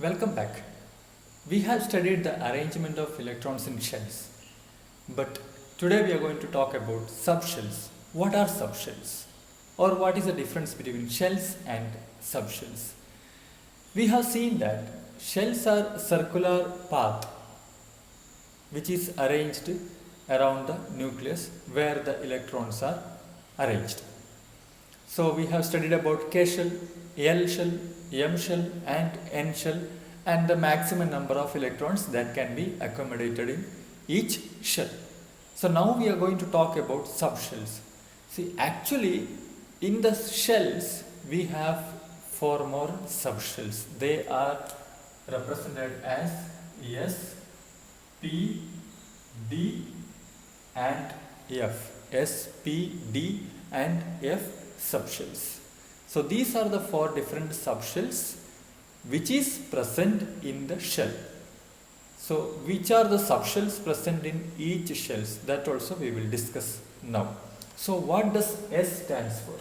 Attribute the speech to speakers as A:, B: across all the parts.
A: Welcome back. We have studied the arrangement of electrons in shells, but today we are going to talk about subshells. What are subshells? Or what is the difference between shells and subshells? We have seen that shells are circular path which is arranged around the nucleus where the electrons are arranged. So we have studied about K shell, L shell, M shell and N shell and the maximum number of electrons that can be accommodated in each shell. So now we are going to talk about subshells. See, actually in the shells we have four more subshells. They are represented as S, P, D and F. S, P, D and F subshells. So these are the four different subshells which is present in the shell. So which are the subshells present in each shells, that also we will discuss now. So what does S stands for?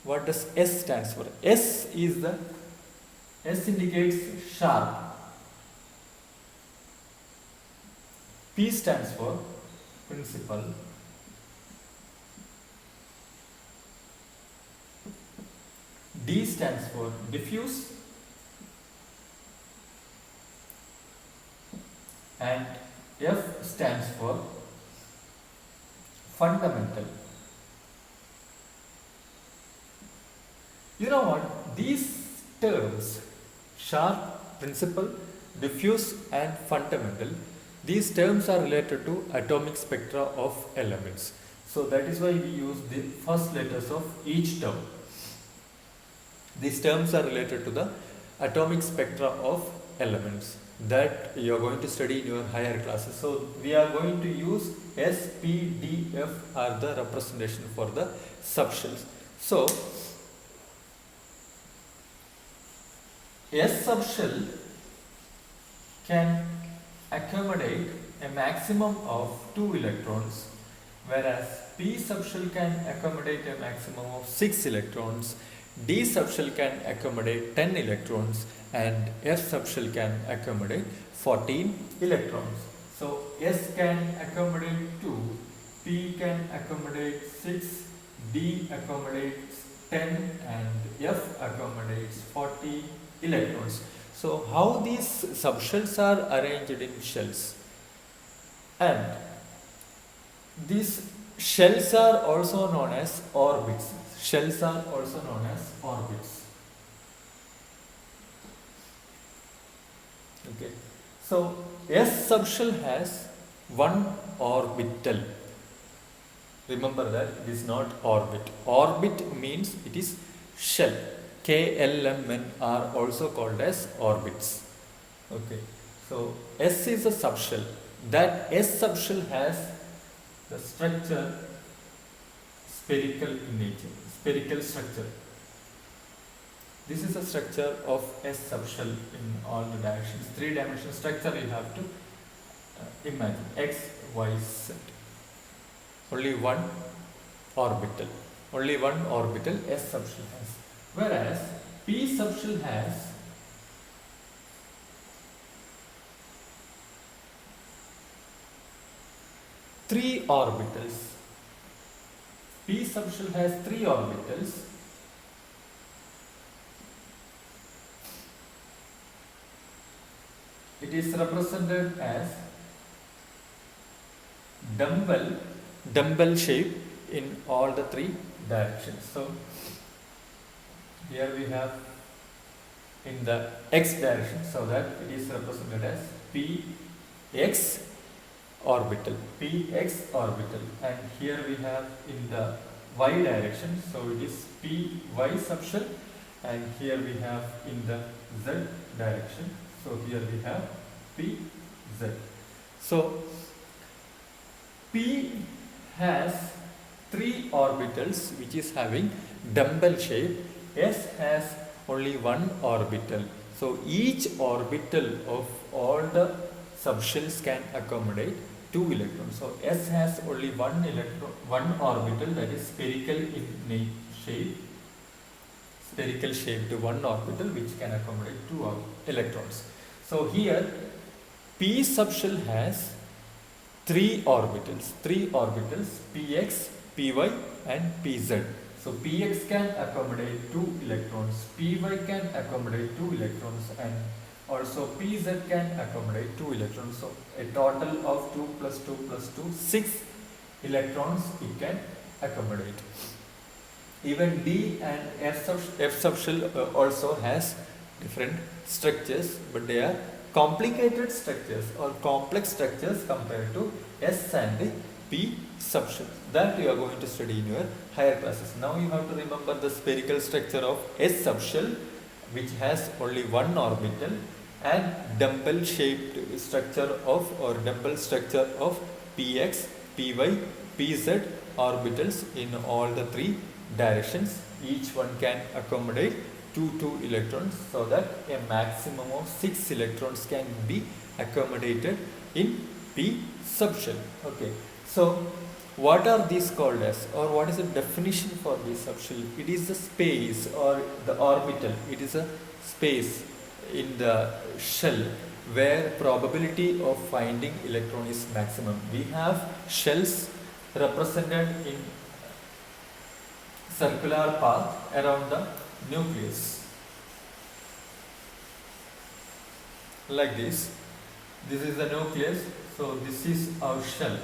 A: What does S stands for? S indicates sharp. P stands for principal. D stands for diffuse and F stands for fundamental. You know what? These terms, sharp, principal, diffuse and fundamental, these terms are related to atomic spectra of elements. So that is why we use the first letters of each term. These terms are related to the atomic spectra of elements that you are going to study in your higher classes. So we are going to use S, P, D, F are the representation for the subshells. So S subshell can accommodate a maximum of 2 electrons, whereas P subshell can accommodate a maximum of 6 electrons, D subshell can accommodate 10 electrons and F subshell can accommodate 14 electrons. So S can accommodate 2, P can accommodate 6, D accommodates 10 and F accommodates 40 electrons. So how these subshells are arranged in shells? And these shells are also known as orbits. Shells are also known as orbits. Okay. So S subshell has one orbital. Remember that it is not orbit. Orbit means it is shell. K, L, M, N are also called as orbits. Okay. So S is a subshell. That S subshell has the structure spherical in nature. Spherical structure. This is the structure of S subshell in all the directions. 3-dimensional structure you have to imagine. X, Y, Z. Only one orbital. Only one orbital S subshell has. Whereas P subshell has three orbitals. P subshell has 3 orbitals. It is represented as dumbbell shape in all the 3 directions. So here we have in the X direction, so that it is represented as Px orbital, Px orbital, and here we have in the Y direction, so it is Py subshell, and here we have in the Z direction, so here we have Pz. So P has 3 orbitals which is having dumbbell shape. S has only one orbital. So each orbital of all the subshells can accommodate 2 electrons. So S has only one orbital, that is spherical in shape. spherical shaped one orbital which can accommodate two electrons. So here p subshell has three orbitals px, py and pz. So px can accommodate two electrons, py can accommodate two electrons, and also pz can accommodate two electrons. So a total of 2 plus 2 plus 2, 6 electrons it can accommodate. Even D and F subshell also has different structures, but they are complicated structures or complex structures compared to S and P subshell. That you are going to study in your higher classes. Now you have to remember the spherical structure of S subshell, which has only one orbital, and dumbbell shaped structure of Px, Py, Pz orbitals in all the three directions. Each one can accommodate 2 electrons, so that a maximum of 6 electrons can be accommodated in P subshell. Okay, so what are these called as, or what is the definition for this subshell? It is the space or the orbital. It is a space in the shell where probability of finding electron is maximum. We have shells represented in circular path around the nucleus, like this. This is the nucleus, so this is our shell.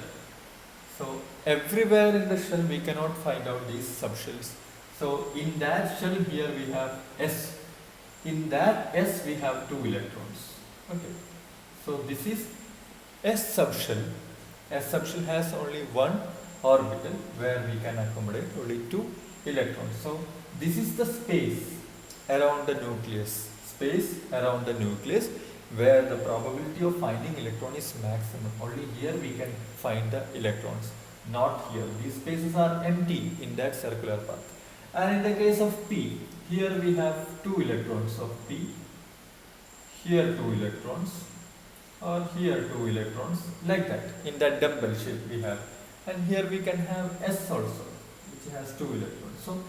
A: So everywhere in the shell we cannot find out these subshells. So in that shell here we have S. In that S we have 2 electrons. Okay. So this is S subshell. S subshell has only one orbital where we can accommodate only 2 electrons. So this is the space around the nucleus. Space around the nucleus where the probability of finding electron is maximum. Only here we can find the electrons, not here. These spaces are empty in that circular path. And in the case of P, here we have 2 electrons of P, here 2 electrons, or here 2 electrons, like that. In that dumbbell shape we have. And here we can have S also, which has 2 electrons. So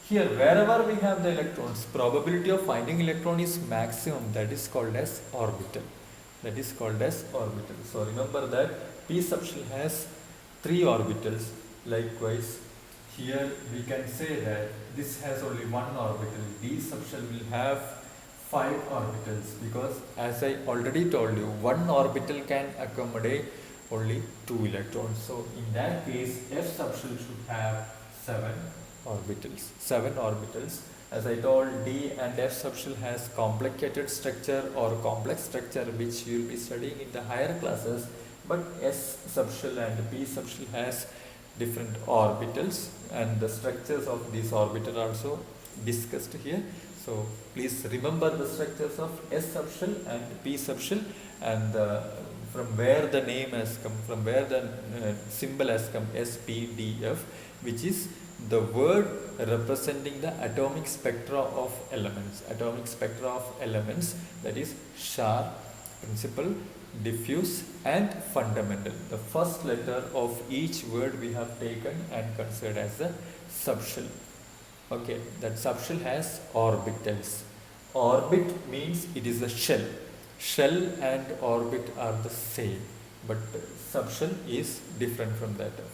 A: here wherever we have the electrons, probability of finding electron is maximum. That is called as orbital. That is called as orbital. So remember that P subshell has 3 orbitals. Likewise, here we can say that this has only one orbital. D subshell will have 5 orbitals, because as I already told you, one orbital can accommodate only 2 electrons. So in that case, F subshell should have 7 orbitals. 7 orbitals. As I told, D and F subshell has complicated structure or complex structure, which you will be studying in the higher classes. But S subshell and P subshell has different orbitals, and the structures of these orbitals are also discussed here. So please remember the structures of S subshell and P subshell, and from where the name has come, from where the symbol has come, SPDF, which is the word representing the atomic spectra of elements. Atomic spectra of elements, that is sharp, principal, diffuse and fundamental. The first letter of each word we have taken and considered as the subshell. Okay, that subshell has orbitals. Orbit means it is a shell. Shell and orbit are the same, but subshell is different from that of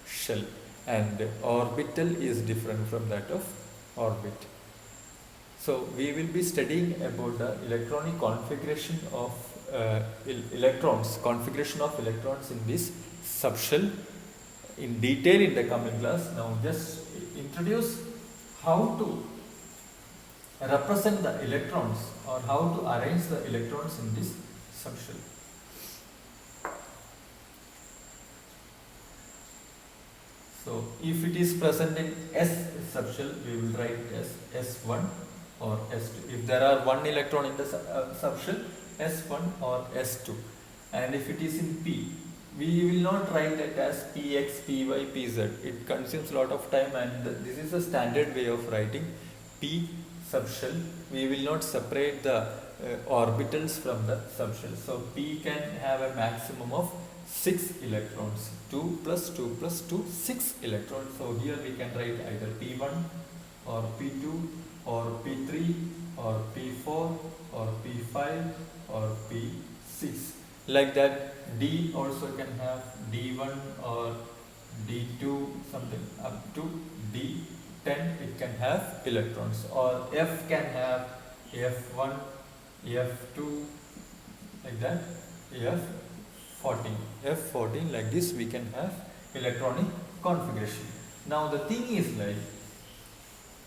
A: shell, and orbital is different from that of orbit. So we will be studying about the electronic configuration of configuration of electrons in this subshell in detail in the coming class. Now just introduce how to represent the electrons, or how to arrange the electrons in this subshell. So if it is present in S subshell, we will write as S1 or S2. If there are 1 electron in the subshell, S1 or S2. And if it is in P, we will not write it as Px, Py, Pz. It consumes a lot of time, and this is a standard way of writing P subshell. We will not separate the orbitals from the subshell. So P can have a maximum of 6 electrons. 2 plus 2 plus 2, 6 electrons. So here we can write either P1 or P2 or P3 or P4 or P5 or P6. Like that, D also can have D1 or D2, something up to D10 it can have electrons, or F can have F1, F2, like that, F14. F14, like this we can have electronic configuration. Now the thing is like,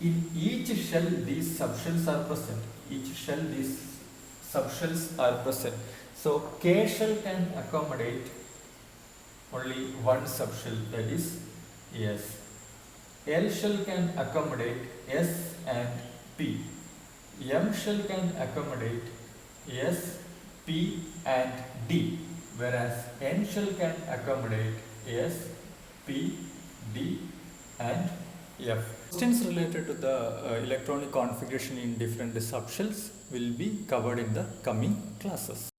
A: in each shell these subshells are present. Each shell these subshells are present. So K shell can accommodate only one subshell, that is S. L shell can accommodate S and P. M shell can accommodate S, P and D, whereas N shell can accommodate S, P, D and F. Questions related to the electronic configuration in different subshells will be covered in the coming classes.